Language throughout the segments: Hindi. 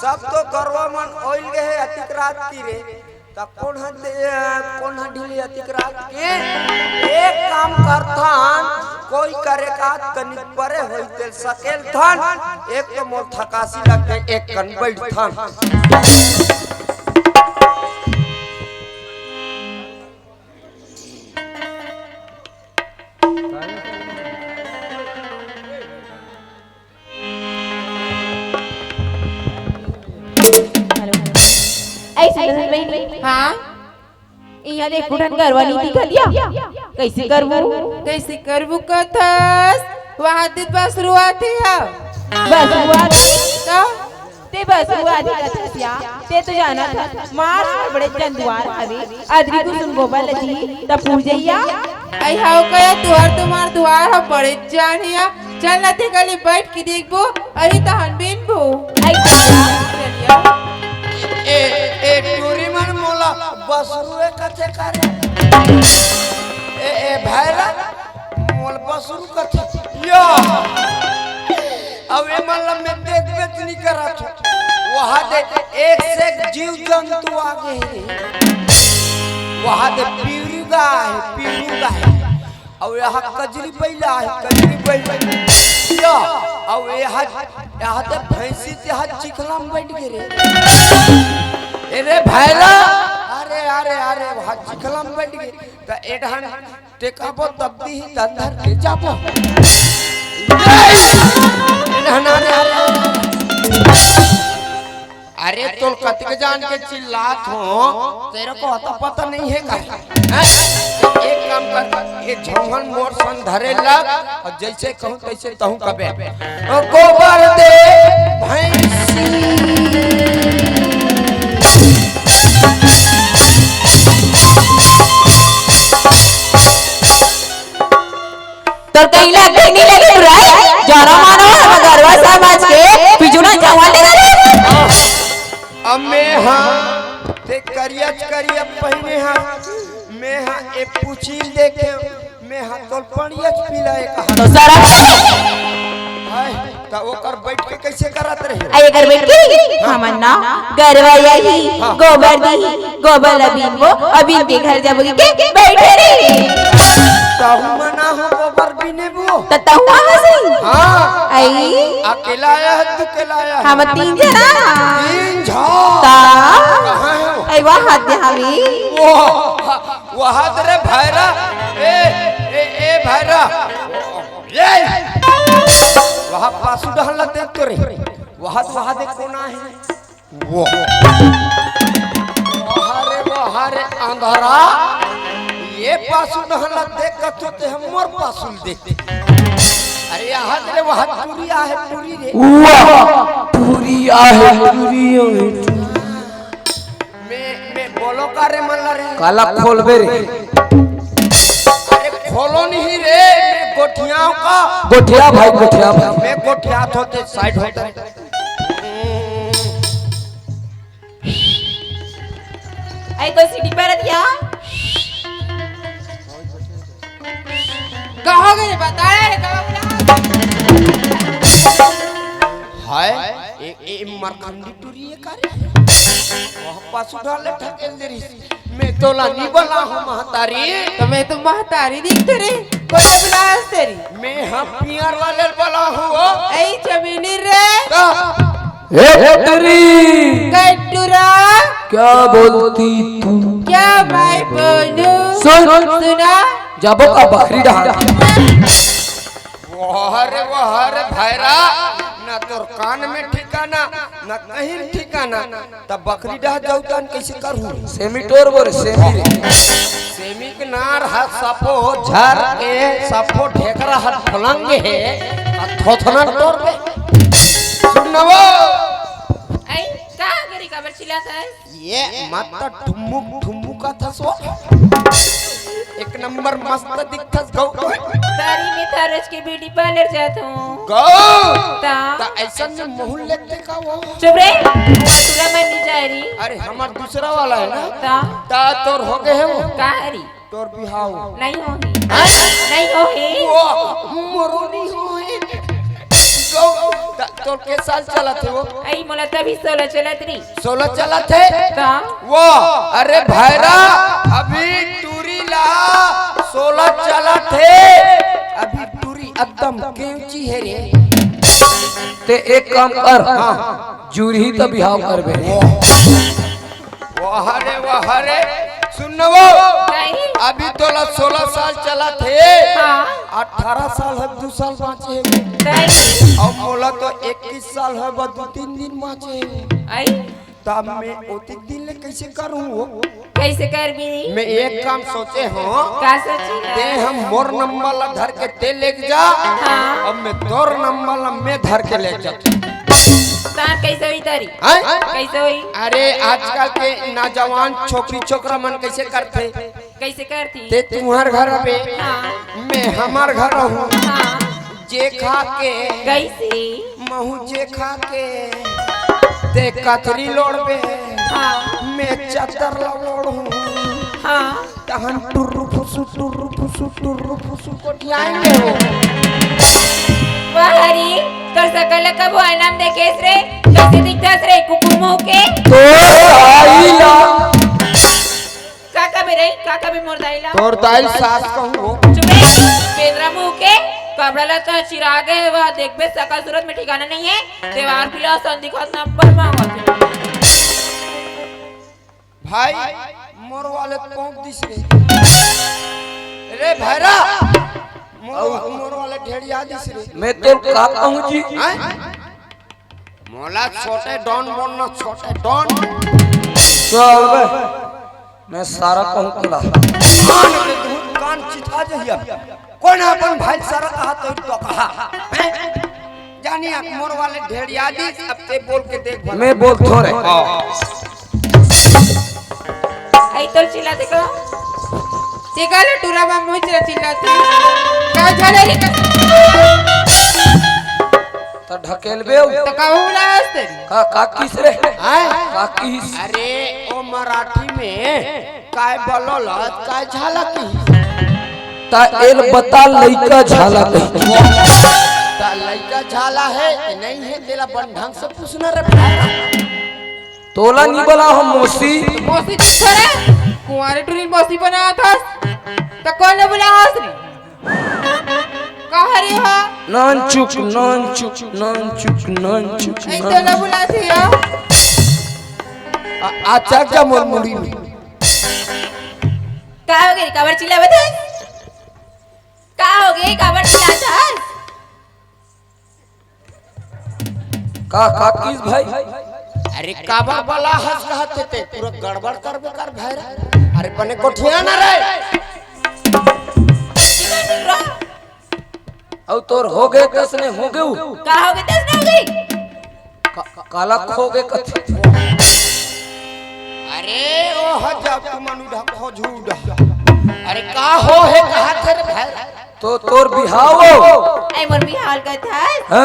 सब तो करवा मन ओइल गए है अतिक्रात की रे त कौन ढीली अतिक्रात के एक काम करथान कोई करे का तनिक परे होइते सकेल थन एक तो मोर थकासी लगते एक कन बैठथान हाँ यहाँ देख उठन करवानी दिखा दिया कैसे करबू कथस वहाँ ते बस रुआते है बस रुआते तो ते बस रुआते कथस या ते तो जाना था मार बड़े चंदुआर अभी आदरी को सुन गोबा लगी तब पूजैया आई हाउ कया तुहार तुम्हार दुआर हम बड़े जानिया चल ना ते गली बैठ के देखबो अरे तहन बिन बो आई चलिया ए टूरी मन मोला बसरुए कथे करे ए भाईरा मोल बसरु कथे यो अब ए मतलब में देख बेच नहीं करा था वहां दे एक से जीव जंतु आ गए वहां दे पीरुगा है और यहाँ कजरी बैला है कजरी बैला यो और यहाँ दे भैंसी से हाथ चिखलाम बैठ गए रे अरे भाईरा अरे वहां चिखलाम बैठ गए तो एडहन टेकाबो तब्दी ही धंधर के जाबो एडहन अरे तोल कतिक जान के चिल्लात हो तेरे को पता नहीं है का एक काम कर ये झोंगन मोर सन धरे लग और जैसे कहूं तैसे कहूं कबे गोबर दे भैंसी तो कहिला नहीं लगे बुराई जरा मानो गरवा समाज के पिजुना जवाले रे अम्मे हां ते करिया पहिने हां मैं हां ए पूछी देखे मैं हां तोल पड़िया पिलाए कहा तो सारा हाय त ओकर बैठ के कैसे करत रहे आई अगर बैठ के हमन ना गरवा यही गोबर अबीन वो अबीन के घर जाबोगी के बैठे रे ताहू मना हो गोबर बिने वो तताहू हसी हां आई अकेला आया है तू अकेला आया हम तीन जना तीन झा ता कहां है आई वहां दे हमी वो हाथ रे भाईरा ए भाईरा ये वहां पासु डहल देख तो रे वहां देख कोना है वो वहां रे अंधारा ये पासु डहल देख कतो ते हमर पासुल देख अरे यहाँ रे वहां पूरी रे पूरी आहे मैं बोलो का रे मल्ला रे काला खोलबे रे अरे खोलो नहीं रे मैं गोठियाओं का गोठिया भाई मैं गोठिया होते साइड होता आई तो सीढ़ी पर दिया कहो गए बताया रे हाय ए मरखंडी टूरी है करे वह पासु डाले ठकेल दे रही मैं तोला नहीं बला हूं महतारी तो मैं तो महतारी दिखते रे कोई बुलास तेरी मैं हम पियर वाले बला हूं ऐ जमीनी रे ए तेरी कटुरा क्या बोलती तू क्या मैं बोलूं सुना जाबो का बकरी डाल वाह रे भाईरा ना तोर कान में ठिकाना ना कहीं ठिकाना तब बकरी डह जाऊतान कैसे करू सेमीटोर बोर सेमी सेमी के नार हाथ सपो झर के सपो ढेकरा हाथ फलंगे है थोथना तोड़ पे सुनवो आई का करी खबर चिल्लाता है ये माता ठुमुक का था सो एक नंबर मस्त दिखथस गौ तारी में थारज के ब्यूटी पार्लर जाता हूँ गौ ता ता ऐसा जो मोहल लेते का वो चुप रे तुला मन नहीं जा रही अरे हमार दूसरा वाला है ना ता तोर हो गए है वो का हरी तोर बिहाव नहीं होगी नहीं होगी वो मोरोनी होए गौ तोर के साल चला थे वो आई मोला तभी 16 चलत रही 16 चला थे ता वो अरे भैरा अभी टूरी ला 16 चला थे अभी टूरी एकदम केंची है रे ते एक काम कर जूरी तो बिहाव करबे वाह रे सुनवो अभी तो 16 साल चला थे 18 साल है 2 साल बाँचे है और मोला तो 21 साल है बस 2-3 दिन बाँचे है आई तब मैं ओती दिन ले कैसे करूँ वो कैसे कर भी मैं एक काम सोचे हूँ का सोची ते हम मोर नंबर ला धर के ते ले जा अब मैं तोर नंबर ला मैं धर के ले जा तार कैसे हुई तारी हैं? कैसे हुई अरे आजकल के नौजवान छोकरी छोकरा मन कैसे करते कैसे करती ते तुम्हार घर पे हाँ मैं हमार घर हूँ हाँ जे खा के कैसे महू जे खा के ते कतरी लोड़ पे हाँ मैं चतर लोड़ हूँ हाँ तहन टुर्रु फुसु कोटियाएंगे हो वाह हरी तोर सकल कब हुआ नाम देखेस रे कैसे दिखतास रे कुकुम होके तो आईला काका भी मोर दाइला तोर दाइल सास कहूँ चुपे केंद्रा मुंह के कपड़ा लता चिराग है वह देख बे सकल सूरत में ठिकाना नहीं है देवार पिला संदिखत नंबर मांगो भाई मोर वाले कौन दिस रे भैरा मोर वाले ढेड़िया दिस रे मैं तो का कहूं जी मोला छोटे डॉन बोलना छोटे डॉन चल बे मैं सारा कहूं कला कान के दूध कान चिथा जहिया कौन अपन भाई सारा कहा तो कहा जानी आप मोर वाले ढेड़िया दिस अब ते बोल के देख भला मैं बोल थोड़े आई तो चिल्ला देखो चिकाले टूरा में मुझ चिल्लाती का झाले रे तो ढकेलबे तो का होला तेरी का किस रे हैं का किस अरे ओ मराठी में काय बोलल काय झालकी ता एल बता लइका झाला कही ता लइका झाला है कि नहीं है तेरा बन ढंग से पूछना रे भाई तोला नहीं बोला हम मौसी मौसी छोरे कुंवारे टूरी मौसी बना था तो कौन ने बुला हंस रे कहा रे हो नान चुक ऐ तो ना बुला थी हो अच्छा क्या मोर मुड़ी में का हो गई खबर चिल्ला बता का हो गई खबर चिल्ला था का किस भाई अरे काबर वाला हंस रहते थे पूरा गड़बड़ करबे कर भाई अरे बने कोठिया ना रे और तोर हो गए कसने हो गए का हो गई दस ना हो गई काला खो गए कथे अरे ओ हजा तू मनु ढको झूठ अरे का हो है कहा थे रे भाई तो तोर बिहाव ऐ मोर बिहार का था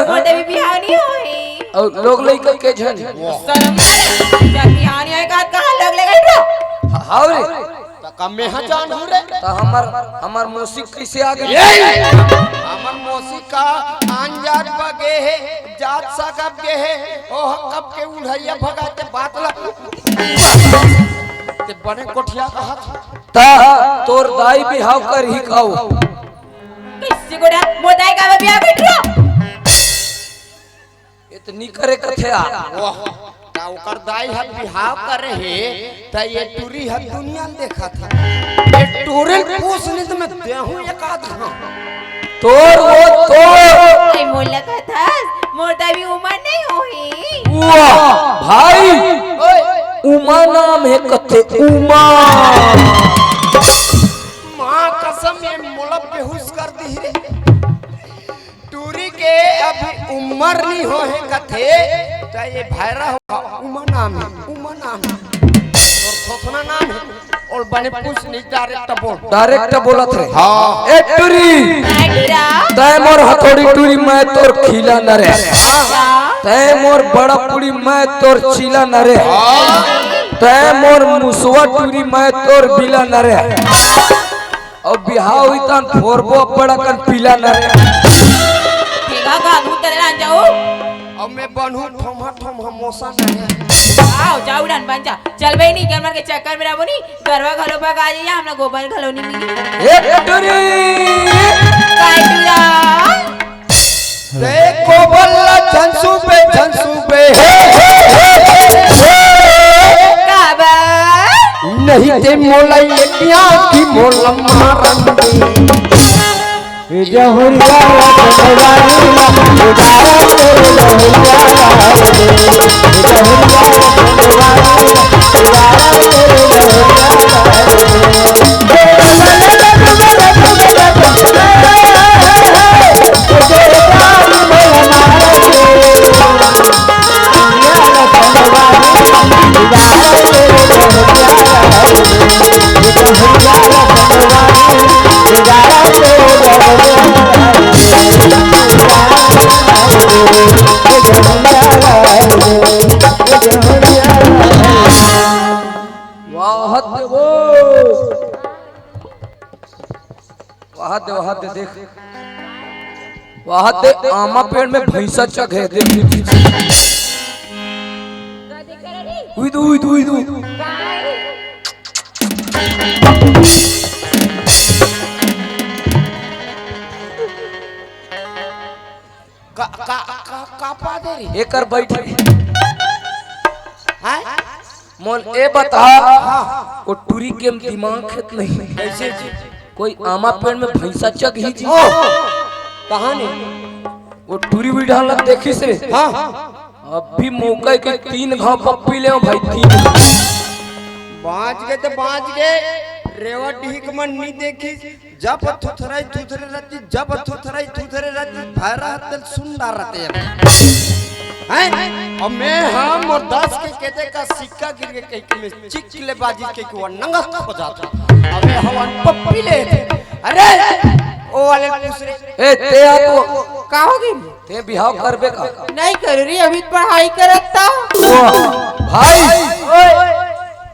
मोर देवी बिहार नहीं होई और लोग लइका के झन शर्म जब बिहार नहीं आएगा कहां लग लेगा रो हाव रे तो कम में जान हो रे तो हमार मौसी कैसे आ गई हमर मौसी का अनजात बगे है जात सा कब के है ओ कब के उड़ैया भगाते बात ला ते बने कोठिया कहा ता तोर दाई बिहाव कर ही खाओ किसी को मोदाई का बिहार कर रो इतनी करे कथे आ वाह ता ओकर दाई हत बिहाव करे है त ये टूरी हत दुनिया देखा था ये टूरे पूछने तो मैं देहूं एक आध हां तोर वो तोर ऐ मोला का था मोर अभी उम्र नहीं हुई। वाह भाई, उमा नाम है कथे उमा। माँ कसम ये मोला बेहोश कर दी रे। टूरी के अभी उम्र नहीं हो है कथे चाहे ये भैरा हो उमा नाम है, उमा नाम है और थोथना नाम है और बने पूछ नहीं डायरेक्ट बोला थे। हाँ ए टूरी तय मोर हथौड़ी टूरी मैं तोर खिला न रे, तय मोर बड़ा पुड़ी मैं तोर चीला न रे, तय मोर मुसवा टूरी मैं तोर बिला न रे, और बिहाव इतन फोरबो बड़ा कन पीला न रे। ठेका का दूध करे ना जाओ। अब मैं बनूं ठोमा ठोमा मोसा नहीं आओ जाओ उड़ान बन जा। चल भाई नहीं गरमर के चक्कर में रहबो नहीं गरवा घलो पका आ जाइए हमला गोबर घलो नहीं मिली। ए टूरी काय टूरा देखो बल्ला झंसू पे काबा नहीं ते मोला लेकिया की मोला मारन जहुरिया वहाँ दे देख, वहाँ दे आमा पेड़ में भैंसा चक है देख। उइदू उइदू उइदू का पा दे रे एकर बैठे हैं मोल ए बता वो टूरी के दिमाग खेत नहीं कैसे कोई आमा पेड़ में भैंसा चक ही जी कहां ने वो टूरी भी ढाला देखी से। हां अब भी मौका के 3 घाव पप्पी ले भाई 3 बाज गए रेवा ढीक मन नहीं देखी जब थुथराई रहती जब थुथराई रहती भैरा दिल सुंदर रहते हैं। और मैं हम और 10 के कहते का सिक्का गिर के कहीं में चिकले बाजी के को नंगा हो जाता। अबे हवन पप्पी ले अरे ओ वाले दूसरे ए ते आ तो का होगी ते बिहाव करबे का नहीं कर रही अभी पढ़ाई करता भाई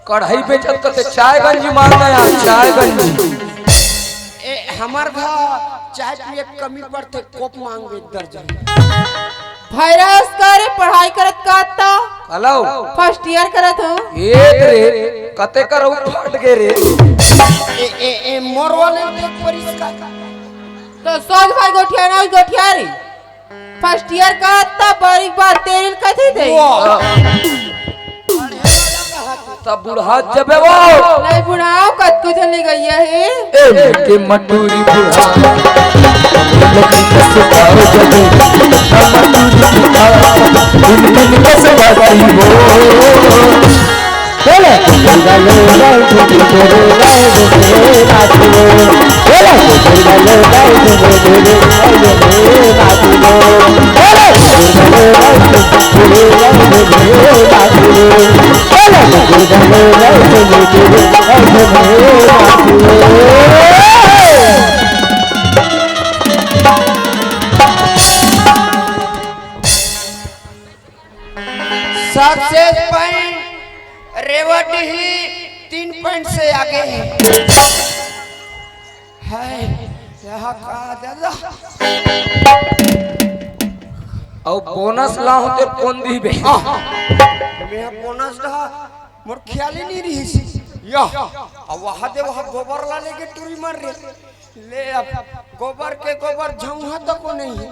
कढ़ाई बेचत करते चाय गंजी मारना यार चाय गंजी ए हमार भा चाय पिए कमी पड़ते कोप मांगे दर्जन वायरस करे पढ़ाई करत काता हेलो फर्स्ट ईयर करत हो एक रे कते करो फट गे रे ए मोर वाले देख परिष्कार तो सोच भाई गोठिया रे फर्स्ट ईयर काता बड़ी बात तेरे कथी दे तब बुढ़ा जबे वो नहीं बुढ़ाओ कत को चली गई है ए के मटूरी बुढ़ा लकड़ी का सुखाओ जबे मटूरी बुढ़ा दिन कैसे बाती हो चले गले गए तेरे गए तेरे नाचो चले गले गए तेरे गए नाचो चले गले गए तेरे गए नाचो सक्सेस पॉइंट रेवट ही 3 पॉइंट से आगे है यहाँ का दादा और बोनस ला होते कौन दी बे मैं बोनस रहा मोर ख्याल ही नहीं रही सी या अब वहाँ दे वहाँ गोबर ला लेके टूरी मार ले अब गोबर झंगा तक को नहीं है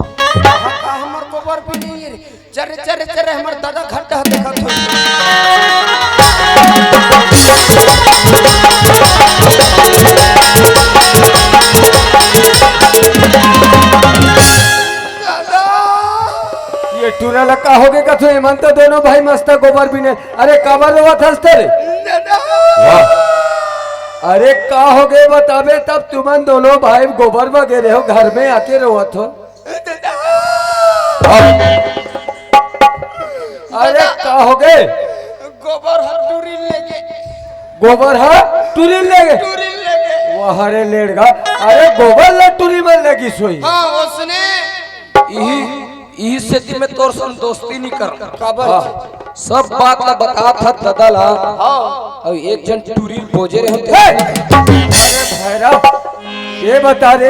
का हमर गोबर भी नहीं है चरे हमर दादा घाटा देखा तो ये टूरा लगा हो गए कथो ईमान तो दोनों भाई मस्त गोबर भी नहीं। अरे काबर हुआ था तेरे? अरे का हो गए बताबे तब तुमन दोनों भाई गोबर वगैरह हो घर में आके रहो तो। अरे का हो गए? गोबर टूरी लेके गोबर है टूरी ले गए टूरी लेके वह रे लेड़गा। अरे गोबर ले टूरी में लगी सोई। हाँ उसने यही स्थिति में तोर संग दोस्ती नहीं कर। काबर सब बात ला बता था दादा ला। और एक जन टूरी बोझे रहे होते। अरे भैरव ये बता दे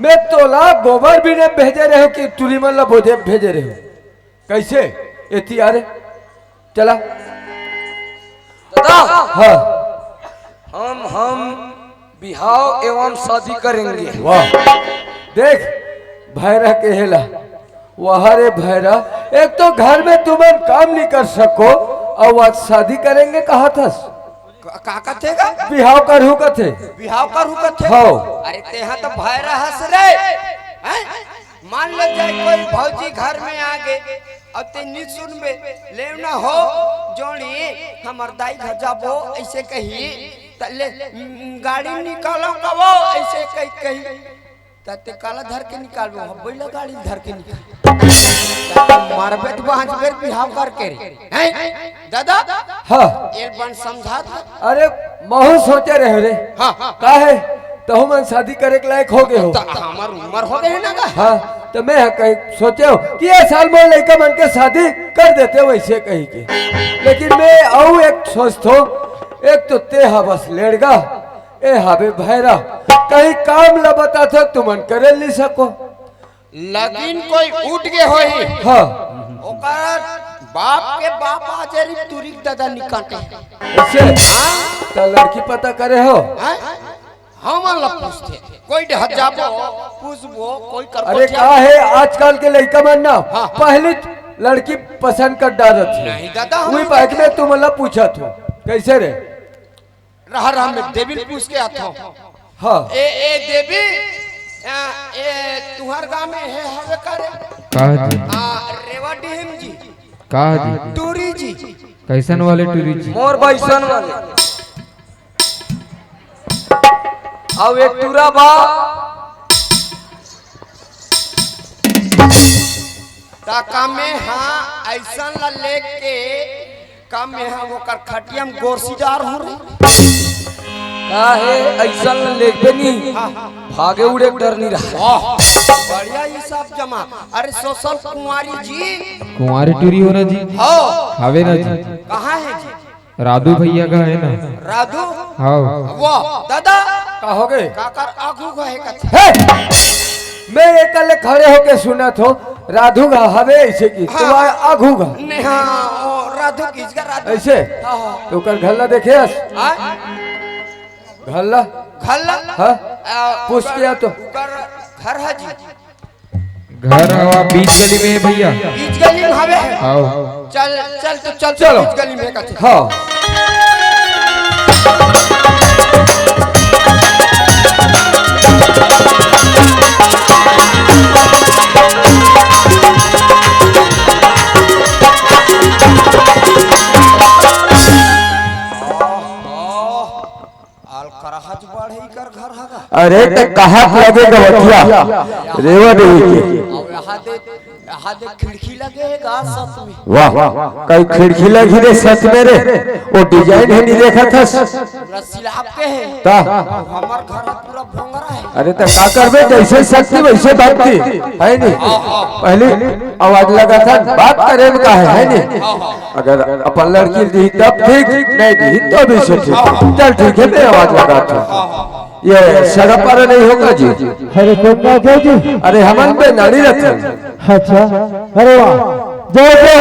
मैं तोला गोबर भी ने भेजे रहे हो कि टूरी में ला बोझे भेजे रहे हो? कैसे एती अरे चला दादा हाँ हम बिहाव एवं शादी करेंगे। वाह देख भैरा के हेला वहाँ रे भैरा एक तो घर में तुम काम नहीं कर सको और वह शादी करेंगे कहा था? का कथेगा बिहाव करू कथे बिहाव करू कथे। हाँ। अरे तेहा तो भैरा हंस रे हैं? मान ले जाए कोई भौजी घर में आ गए अब ते नी सुनबे लेवना हो जोड़ी हमर दाई घर जाबो ऐसे कही तले गाड़ी निकालो कबो ऐसे कही तते काला धर के निकालबो बैला गाड़ी धर के निकाल मारबे तो पांच बेर बिहाव करके हैं दादा। हाँ एक बार समझा था। अरे महू सोचे रहे रे हाँ का है तो मन शादी करे के लायक हो गए हो। हमार उम्र हो गए ना हाँ तो मैं कहीं सोचे हो कि ये साल में लड़का मन के शादी कर देते वैसे कही के। लेकिन मैं आऊ एक सोचतो एक तो ते हा बस लेड़गा ए हाबे भैरा कहीं काम ला बता था तुमन करे नहीं सको। लगिन कोई उठ गए होई हाँ ओकर बाप के बाप आजरी तुरी दादा निकाटे ऐसे तो लड़की पता करे हो? हैं हम ला पूछते कोई ढह जाबो पूछबो कोई कर। अरे का है आजकल के लड़का मन ना पहले लड़की पसंद कर डालत है। नहीं दादा वही बात में तुम ला पूछा था कैसे रे? रहा में देवी पूछ के आता हूं। हाँ ए देवी ए तुहार गांव में है हवे करे कहा जी रेवा डीएम जी कहा जी टूरी जी कैसन वाले टूरी जी? मोर बैसन वाले अब एक टूरा बा ता काम में हाँ ऐसा ला लेके काम में हाँ वो कर खटियम गोरसीदार हो रही का है ऐसा लेके नहीं भागे उड़े डर नहीं रहा। बढ़िया ये सब जमा। अरे सोशल कुमारी जी कुंवारी टूरी हो ना जी? हो हवे ना जी? कहाँ है जी? राधू भैया का है ना? राधू हाँ वो दादा का हो गए? काकर आगू गए कथे हे! मैं एक कल खड़े होके सुना थो राधू गा हवे ऐसे की तो आघू गा नहीं हाँ वो राधू किसका राधू ऐसे हाँ तो कर घल्ला देखे हाँ घल्ला खल्ला हाँ पूछ किया तो उकर घर है जी घर हवा बीच गली में है भैया। बीच गली में हवे है। आओ चल चल तो चल चलो। बीच गली में कथे हाँ अलकरहज बढ़ई कर घर हगा अरे ते कहा लगेगा बठिया रेवा देवी के और यहाँ दे खिड़की लगेगा सत में वाह कई खिड़की लगी रे सच में रे वो डिजाइन है नहीं देखा था पूरा सिलाब के है ता हमार घर पूरा भोंगरा है। अरे तो का करबे जैसे शक्ति वैसे बात थी है नहीं पहले आवाज लगा था बात करे में का है नहीं अगर अपन लड़की दी तब ठीक नहीं दी तो भी से ठीक चल ठीक है मैं आवाज लगा था ये सड़क पर नहीं होगा जी। अरे कौन बात है जी? अरे हमन पे नारी रथ अच्छा अरे वाह जय जय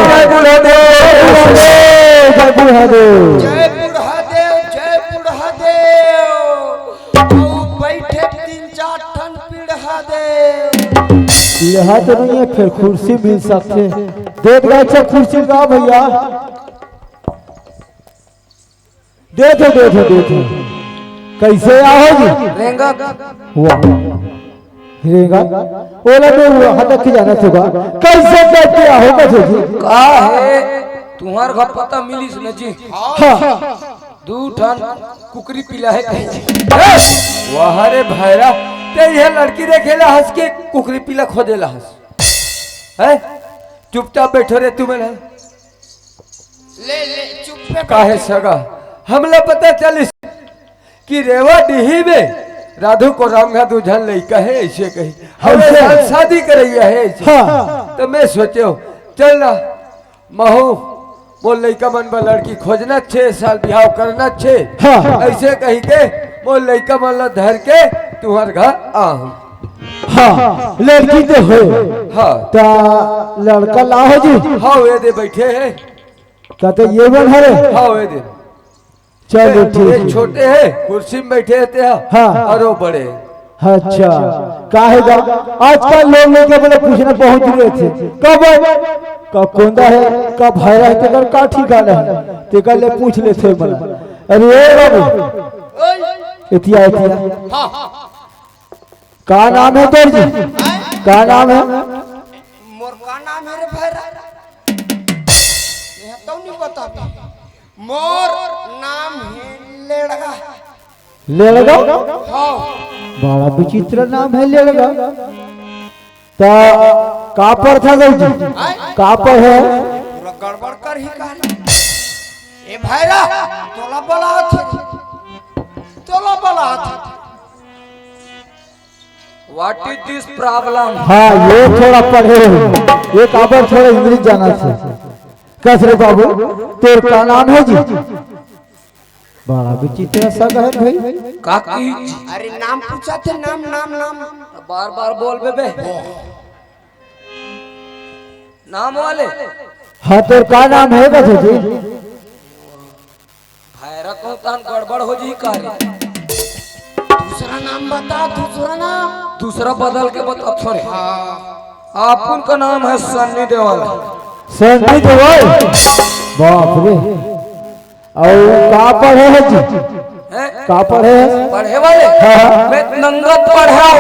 जय गुरुदेव जय गुरुदेव जय बुढ़ादेव जय बुढ़ादेव बैठे 3-4 ठन पीढ़ादेव यहाँ तो नहीं है फिर कुर्सी मिल सकते दे दो अच्छा कुर्सी का भैया दे दो कैसे आओगी रेंगा वाह हिरेगा ओला में हटक के जाना होगा कैसे करते होगा जी का है तुम्हार घर पता मिलिस न जी हाँ दू ठन कुकरी पिला है कहीं वाह रे भैरा ते ये लड़की देखेला हंस के कुकरी पीला खोदेला हंस है चुपचाप बैठो रे तुम्हें ले चुप पे काहे सगा हमला पता चलिस कि रेवा डिही में राधु को रामघा दूझन लई कहे ऐसे कही हमें साथ शादी करैया है ऐसे। हाँ। तो मैं सोचे चल ना महू मोर लइका मन बा लड़की खोजना 6 साल बिहाव करना 6 हाँ। ऐसे कही के मोर लइका मन ला धर के तुम्हार घर आहू हाँ लड़की तो हो हाँ ता लड़का लाहो जी हाँ वे दे बैठे हैं कहते ये बन हरे हाँ वे दे चलो ठीक ये है छोटे हैं कुर्सी में बैठे रहते हैं हाँ। और वो बड़े अच्छा काहेगा आजकल लोग लेके बोले पूछने पहुंच रहे थे कब कोंदा है कब भैरा है तेकर का ठिकाना है तेकर ले पूछ लेते मला अरे ए बाबू इतिया इतिया का नाम है तोर जी का नाम है मोर का नाम है रे भैरा यह तो नहीं बता मोर नाम है लेड़गा लेड़गा हाँ बड़ा विचित्र नाम है लेड़गा ता का पर था गई जी का पर है पूरा गड़बड़ कर ही कहा ए भैरा तोला बला हाथ व्हाट इज दिस प्रॉब्लम हाँ ये थोड़ा पढ़े हो ये काबर थोड़ा इंग्लिश जाना से कसरे बाबू तेरे का नाम है जी बड़ा विचित्र सा है भाई काकी अरे नाम पूछा थे नाम बार बार बोल बे नाम वाले हाँ तेरे का नाम है कसरे जी भैरा को तान गड़बड़ हो जी कारी दूसरा नाम बता दूसरा बदल के बता थोड़े आपन का नाम है सन्नी देवाल संगीत भाई बाप रे और का पढ़े है जी का पढ़े है पढ़े वाले हाँ। मैं नंगत पढ़े हाँ।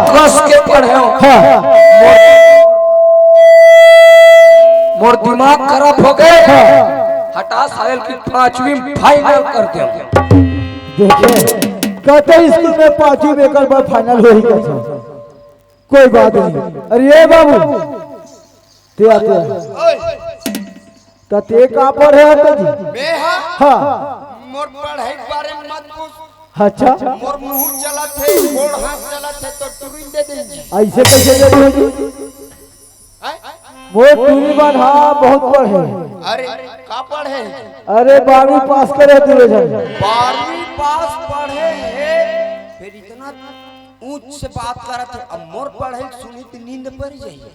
कस के पढ़े हाँ मोर दिमाग खराब हो गए हाँ। हटा साल की 5वीं फाइनल कर दे देखिए कहते स्कूल में 5वीं में एक बार फाइनल हो ही गया कोई बात नहीं अरे ये बाबू ते आते ते का पर है तो जी मैं हाँ मोर पढ़ाई के बारे में मत पूछ अच्छा मोर मुंह चला थे गोड़ हाथ चला थे तो टुरिन दे देंगे ऐसे कैसे दे हो जी वो टूरी बात हाँ बहुत पढ़े अरे का पढ़े अरे 12वीं पास करे दिले जाए 12वीं पास पढ़े है फिर इतना ऊंच से बात करत है अब मोर पढ़ाई सुनी तो नींद पड़ जाइए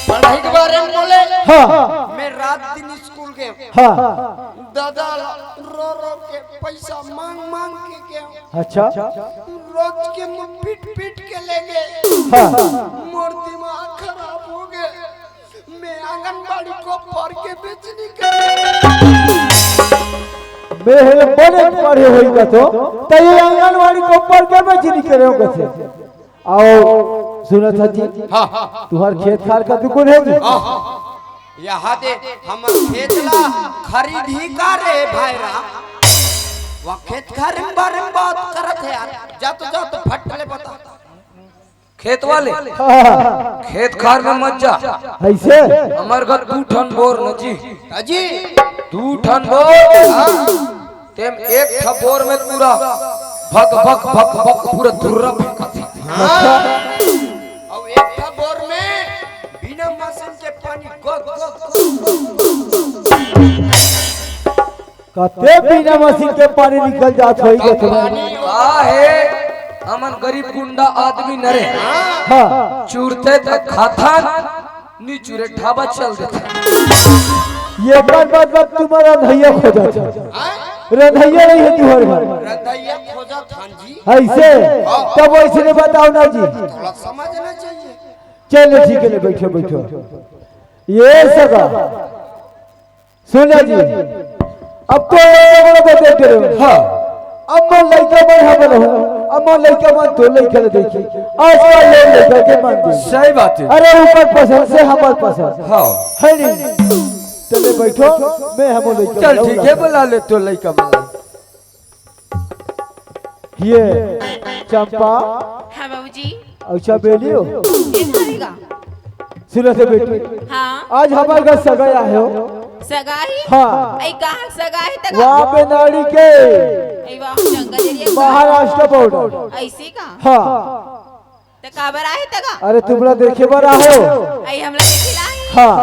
पढ़ाई के बारे में बोले हाँ मैं रात दिन स्कूल के हाँ दादा रो के पैसा मांग के गया अच्छा रोज के मुंह पीट के ले गए हाँ मोर दिमाग खराब हो गया मैं आंगनबाड़ी को पढ़ के बेचनी कर बेहले बड़े पढ़े होई का तो ये आंगनवाड़ी को पढ़ के बेचनी करे हो कैसे आओ सुनो था जी तुम्हार खेत खार का दुकान है जी यहाँ दे हम खेत ला खरीद ही का रे भाईरा वहाँ खेत खार में बारे में बात करत है यार जा तो फट ले बता खेत वाले हाँ, खेत खार में मत जा ऐसे हमार घर 2 टन बोर न जी अजी 2 टन बोर तेम एक ठा बोर में पूरा भक पूरा धुर्रा फेंका था अब एक था बोर में बिना मशीन के पानी कते बिना मशीन के पानी निकल जात होई के का है हमन गरीब गुंडा आदमी नरे हाँ चूरते त खाता नी चूरे ढाबा चल देते ये बात तुम्हारा धैया खो जाता रधैया नहीं है तुम्हारे घर रधैया खोजा थान जी ऐसे तब ऐसे बताओ ना जी थोड़ा समझना चाहिए चलो ठीक है बैठो बैठो ये सगा सुना जी अब तो बड़ा देते रहो हाँ अब मैं लड़का बढ़ा बना हूँ अमर लड़का मन तो लड़का ले देखी आजकल लोग लड़का के मान दे सही बात है। अरे ऊपर पसंद से हमार पसंद हाँ है नहीं। चले बैठो मैं हम लड़का चल ठीक है बुला ले तो लड़का बुला। ये चंपा हाँ बाबूजी अच्छा बेलियो ये खाएगा सुनो से बेटी हाँ आज हमारे घर सगाई आए हो। सगाई हाँ ऐ कहाँ सगाई तक वहाँ पे नाड़ी के ऐ वहाँ जंगल एरिया महाराष्ट्र बॉर्डर ऐसे का हाँ तो काबर आए तक अरे तुमरा देखे बार आहो ऐ हमला खिलाई हाँ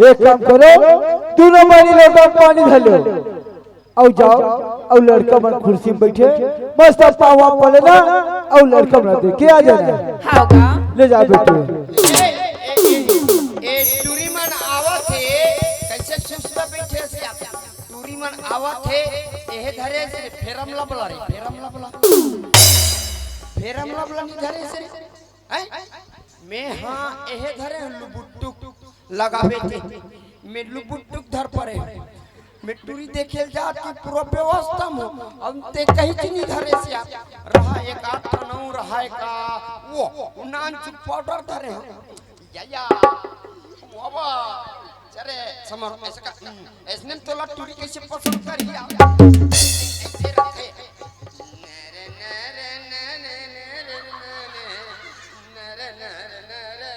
एक काम करो दोनों बनी लोग पानी धलो और जाओ और लड़का मन कुर्सी में बैठे मस्त पावा पड़े ना और लड़का मन देखे आ जाना हाँ का ले जा बेटे ए टूरी मन आवत है कैसे सुस्त बैठे से टूरी मन आवत है एहे धरे से फेरम लबला रे फेरम लबला नहीं धरे से हैं मैं हां एहे धरे लुबुटुक लगावे थे मैं लुबुटुक धर पड़े मैं टूरी देखेल जात की पूरा व्यवस्था में अब ते कहीं चीनी धरे से रहा एक 8 9 रहा का वो नान पाउडर धरे या बाबा चले समर ऐसे का इसने तो टूरी कैसे पसंद करी ऐसे रखे नरे नरे नरे नरे नरे नरे नरे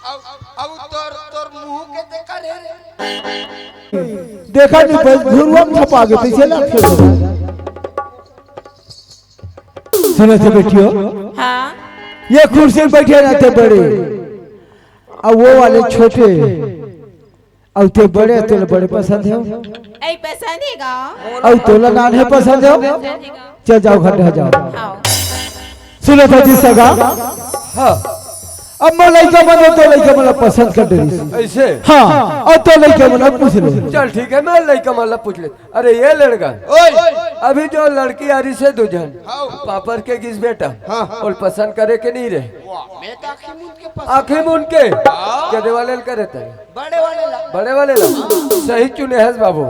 अब तोर मुंह के देखा रे देखा नहीं बस धुरवम छपा गए थे चला फिर सुनो से बेटियो हाँ ये कुर्सी में बैठे रहते बड़े और वो वाले छोटे और ते बड़े तो बड़े पसंद है ऐ पसंद है का और तोला नान है पसंद है चल जाओ घर जाओ हाँ सुनो था जी सगा हाँ अब मैं लड़का बनो तो लड़का मला पसंद कर दे ऐसे हाँ और तो लड़का मला पूछ लो चल ठीक है मैं लड़का माला पूछ ले। अरे ये लड़का अभी जो लड़की आ रही से दुजन पापड़ के किस बेटा और पसंद करे के नहीं रहे मैं तो आखिर में उनके कहने वाले करे थे बड़े वाले ला सही चुने है बाबू।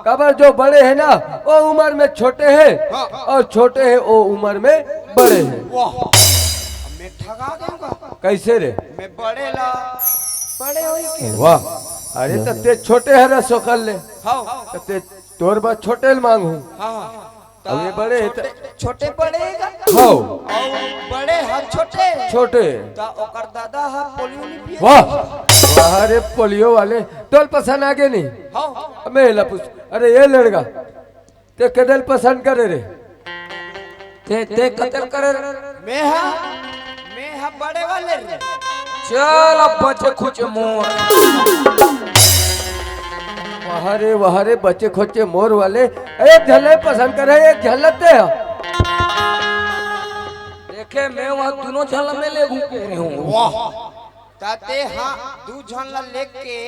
कबर जो बड़े हैं ना वो उम्र में छोटे हैं और छोटे हैं वो उम्र में बड़े हैं। मैं ठगा दूंगा कैसे रे मैं बड़े होई के वाह अरे तो ते छोटे है रसो कर ले तो ते तोर बात छोटे मांगू अब ये बड़े छोटे पड़ेगा हाँ बड़े हर छोटे छोटे ता ओकर दादा हा पोलियो नहीं पिए वाह अरे पोलियो वाले तोल पसंद आगे नहीं हाँ मैं ला पूछ। अरे ये लड़का ते कदल पसंद करे रे ते कतल करे रे मैं हा बड़े वाले रे चल अब बचे कुछ मोर वहाँ रे बच्चे खोचे मोर वाले एक झल्ले पसंद करे एक झल्लते है देखे मैं वहाँ दोनों झल में ले घूमे हूँ वाह ताते हाँ दू झनला लेके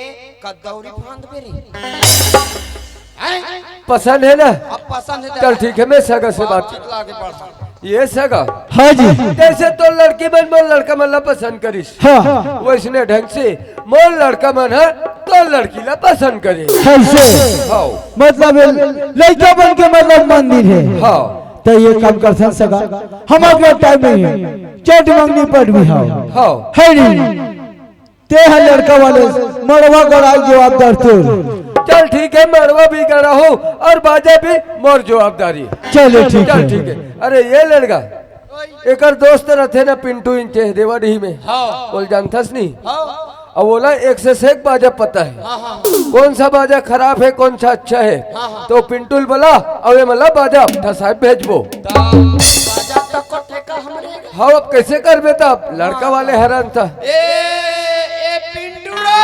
कदौरी फांद पे रे पसंद है ना अब पसंद है चल ठीक है मैं सगा से बात लागे पड़ ये सगा हाँ जी जैसे तो लड़की मन मोर लड़का मन ला पसंद करिस हाँ वैसने ढंग से मोर लड़का मन है तो लड़की ला पसंद करे कैसे हाँ मतलब लड़का बन के मतलब मंदिर है हाँ तो ये काम कर सका हमारे टाइम नहीं है चट मांगनी पर भी हाँ है नहीं ते है लड़का वाले मरवा गड़ाई जवाबदार तो चल ठीक है मरवा भी करा हो और बाजा भी मोर जवाबदारी चलो ठीक चल है ठीक है। अरे ये लड़का एक दोस्त रहते ना पिंटू इंचे देवाडी में बोल जानथस नहीं अब बोला एक से एक बाजा पता है कौन सा बाजा खराब है कौन सा अच्छा है तो पिंटू बोला अवे मला बाजा साहब भेजबो बाजा तक को ठेका हमरे हाँ अब कैसे कर बेटा लड़का वाले हैरान था ए पिंटू रे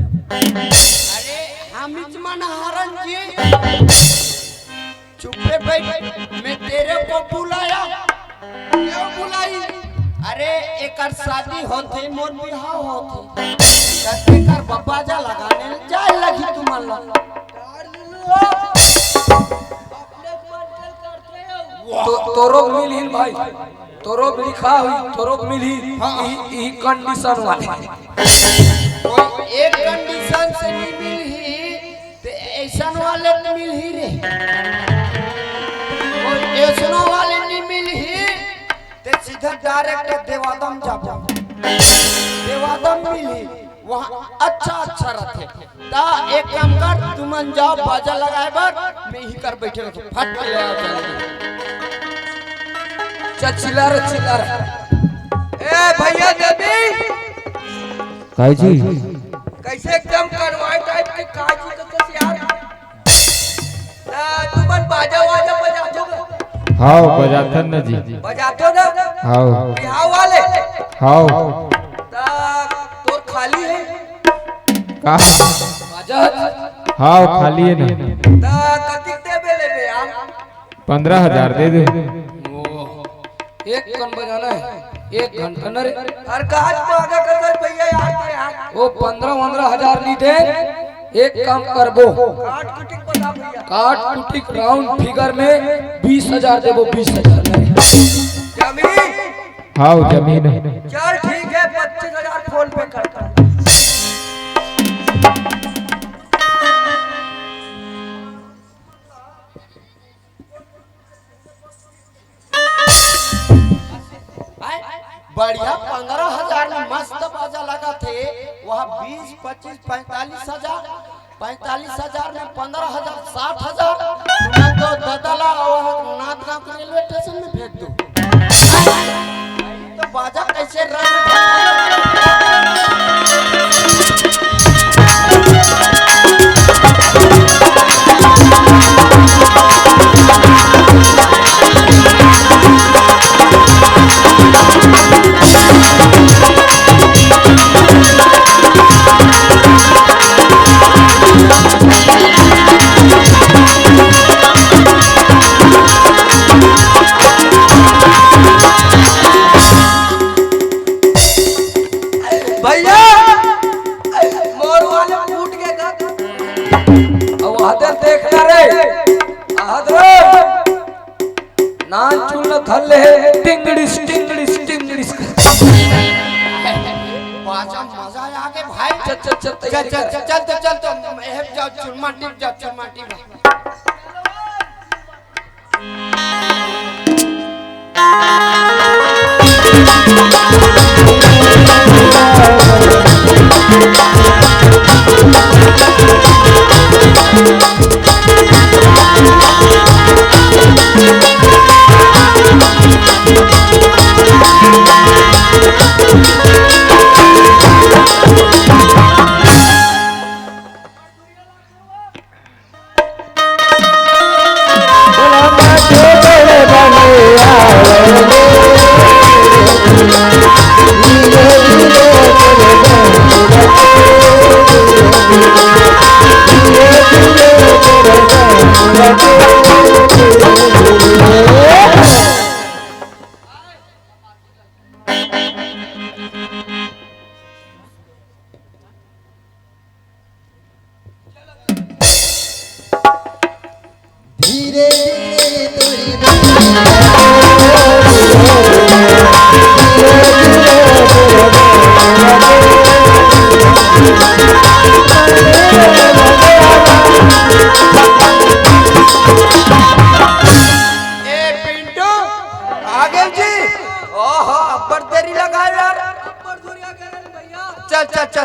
अरे हम मन हरन जी चुप रे बैठ, मैं तेरे को बुलाया, क्यों बुलाई? अरे एकर शादी होते मोर बिहाव होते, एकर बबाजा लगाने जाए लगी तुम्हारा। तोरो मिली भाई, तोरो लिखा हुई, तोरो मिली ई कंडीशन वाले। कोई एक कंडीशन से नहीं मिली तो ऐसा वाले तो मिल ही रे, कोई ऐसा वाले नहीं मिली तो सीधा डायरेक्ट देवादम जाबो, देवादम मिली वहाँ अच्छा रहते। ता एक काम कर, तुमन जाओ बाजा लगाए बर, मैं ही कर बैठे रहूँ, फट के ले आओ चिल्लार चिल्लार। ए भैया देवी काई जी कैसे एकदम करवाए टाइप के काजी का कैसे यार तुमन बाजा वाजा बजा दो। हाओ बजाथन न जी, बजाते हो ना? हाओ बिहाव वाले हाओ तोर खाली है का बाजा हाओ खाली है ना। कतिक देबे ले बे यार? 15,000 दे दे। एक कन बजाना है, 1 घंटा न रे। अरे काज तो आगे कर भैया यार, वो 15-15,000 नहीं दे। एक काम करबो, काट कुटिक बता भैया, काट कुटिक राउंड फिगर में 20,000 देबो, 20,000 नहीं जमीन। हाओ जमीन चल ठीक है, 25,000 फोन पे करता। बढ़िया 15,000 में मस्त बाजा लगा थे, वहाँ 20, 25, 45,000 में 15,000, 60,000 तो ददला और नाथ गांव के रेलवे स्टेशन में भेज दो। तो बाजा कैसे भैया मोर वाले फूट के गा अब हाथे देखना रे आदरो नाच चुल थल्ले टिंगड़िस टिंगड़िस टिंगड़िस बाजा मजा आ गए भाई। चल चल चल चल जाओ चुरमा टिप जाओ, चुरमा टिप।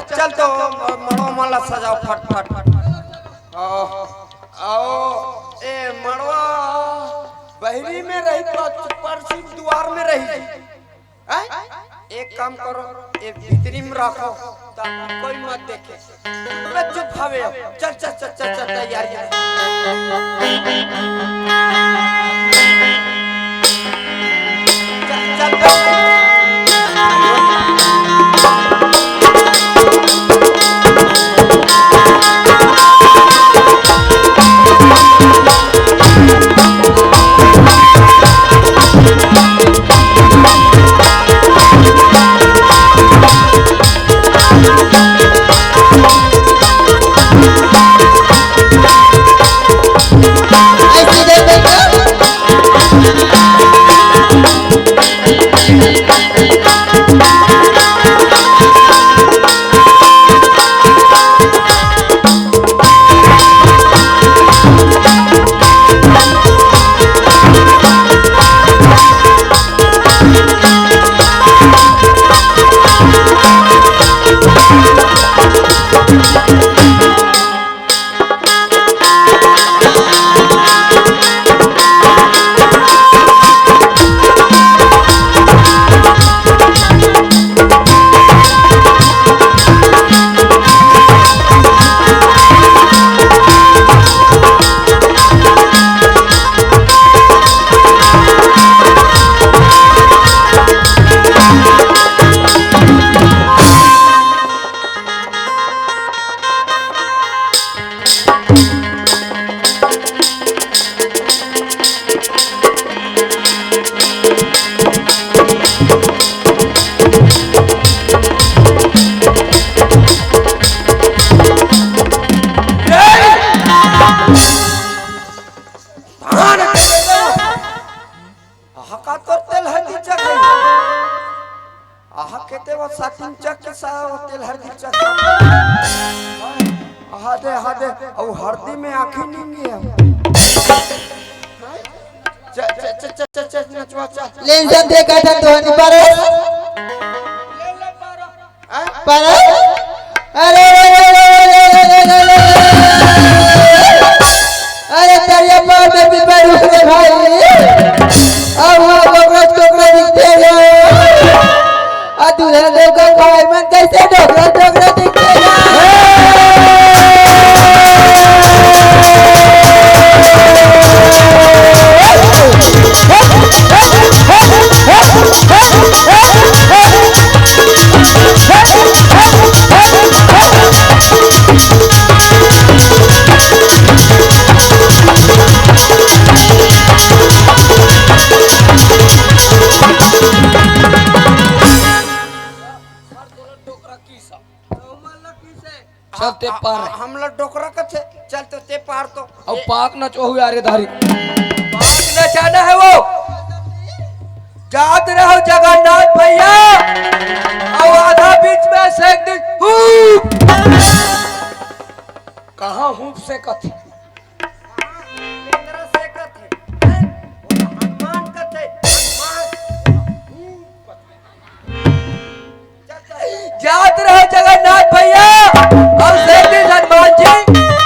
चल तो मड़ो माला सजाओ फट फट आओ ए मड़वा बहरी में रही तो परसी द्वार में रही एक काम करो एक भीतरी में रखो ताकि कोई मत देखे। चुप हवे चल चल चल चल चल तैयारी चल चल ते वो सातिन चक के सा तेल हरदी चक हादे हादे और हरदी में आंखें नहीं है च नचवा च लेंसन देखा था धोनी पर अरे अरे तेरे पार में भी पैर उठे भाई अब वो कोकरोच दिखते हैं दूल्हा लोग का भाई मन कैसे डोकरा दिखते हैं चलते पार हम लोग डोकरा कथे चलते ते पार तो अब पाक न चो हुए अरे धारी पाक न जाना है वो जात रहो जगन्नाथ भैया और आधा बीच में से एक दिन कहाँ हूँ से कथे केंद्र से कथे हनुमान कथे जात रहो जगन्नाथ भैया और से एक दिन हनुमान जी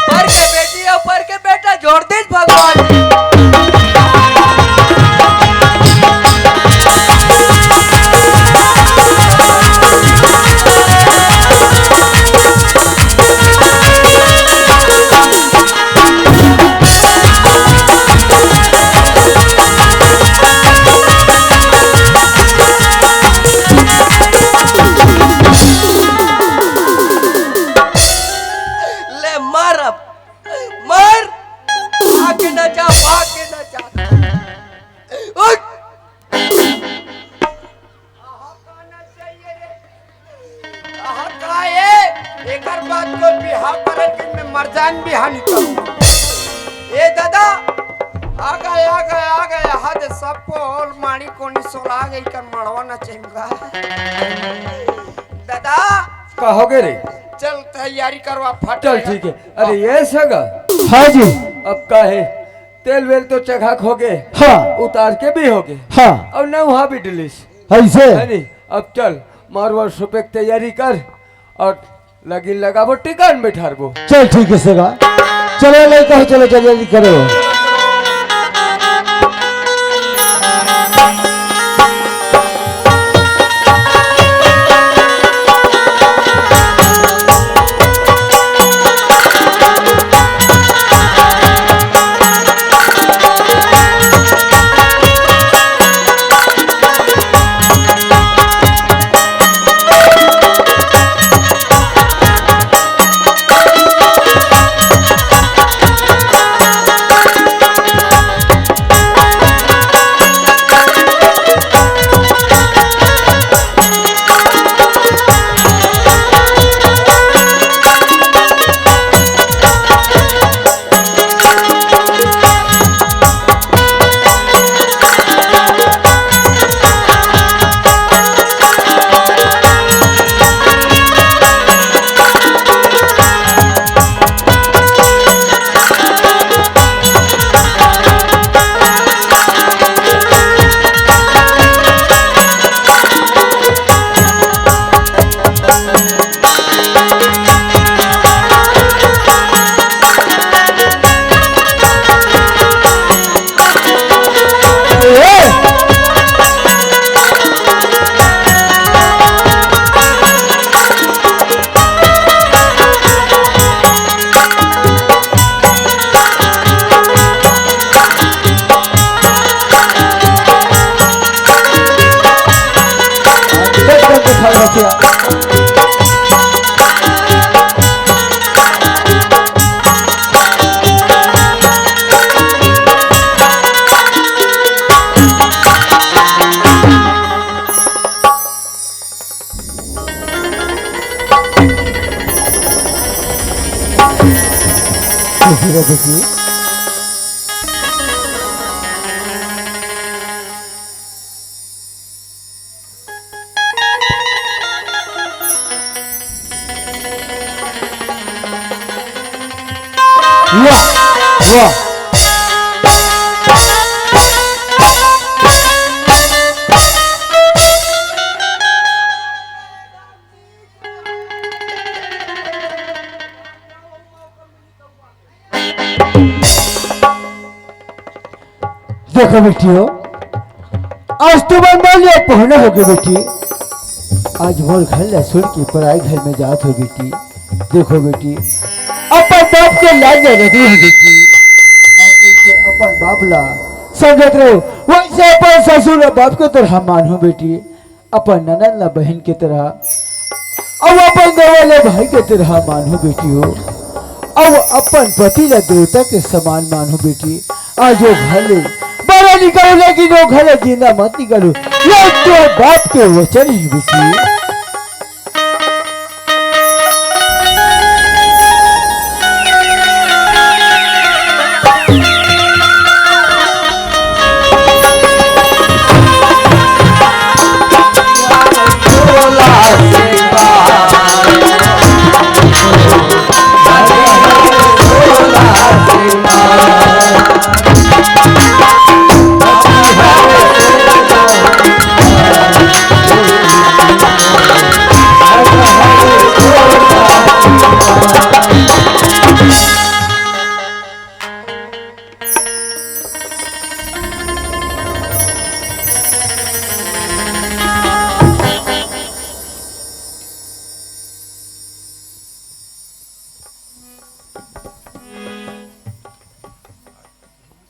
पर के बेटी और पर के बेटा जोड़ दीज भगवान जी कहोगे रे चल तैयारी करवा फट चल ठीक है अरे ये सगा हाँ जी अब का है तेल वेल तो चखा खोगे हाँ उतार के भी होगे हाँ और न वहाँ भी डिलीस ऐसे है नहीं अब चल मारवाड़ सुपे की तैयारी कर और लगी लगाबो टिकान बैठारबो चल ठीक है सगा चलो लेकर चलो जल्दी करो देखिए वाह वाह देखो बेटियों, आज तुम्हारे मान लिया पढ़ना होगी बेटी। आज मोर घर ला सुन के पराई घर में जात हो बेटी। देखो बेटी, अपन बाप के लाज रखी हो बेटी। अपन बाप ला समझत रहो, वैसे अपन ससुर और बाप के तरह मानो बेटी। अपन ननद ला बहन के तरह, अब अपन गवाले भाई के तरह मानो बेटी हो। अब अपन पति ला देवता के समान मानो बेटी। आज वो घर ले बाहर निकालो, लेकिन वो घर जिंदा मत निकालो। ये तो बाप के वचन है बेटी।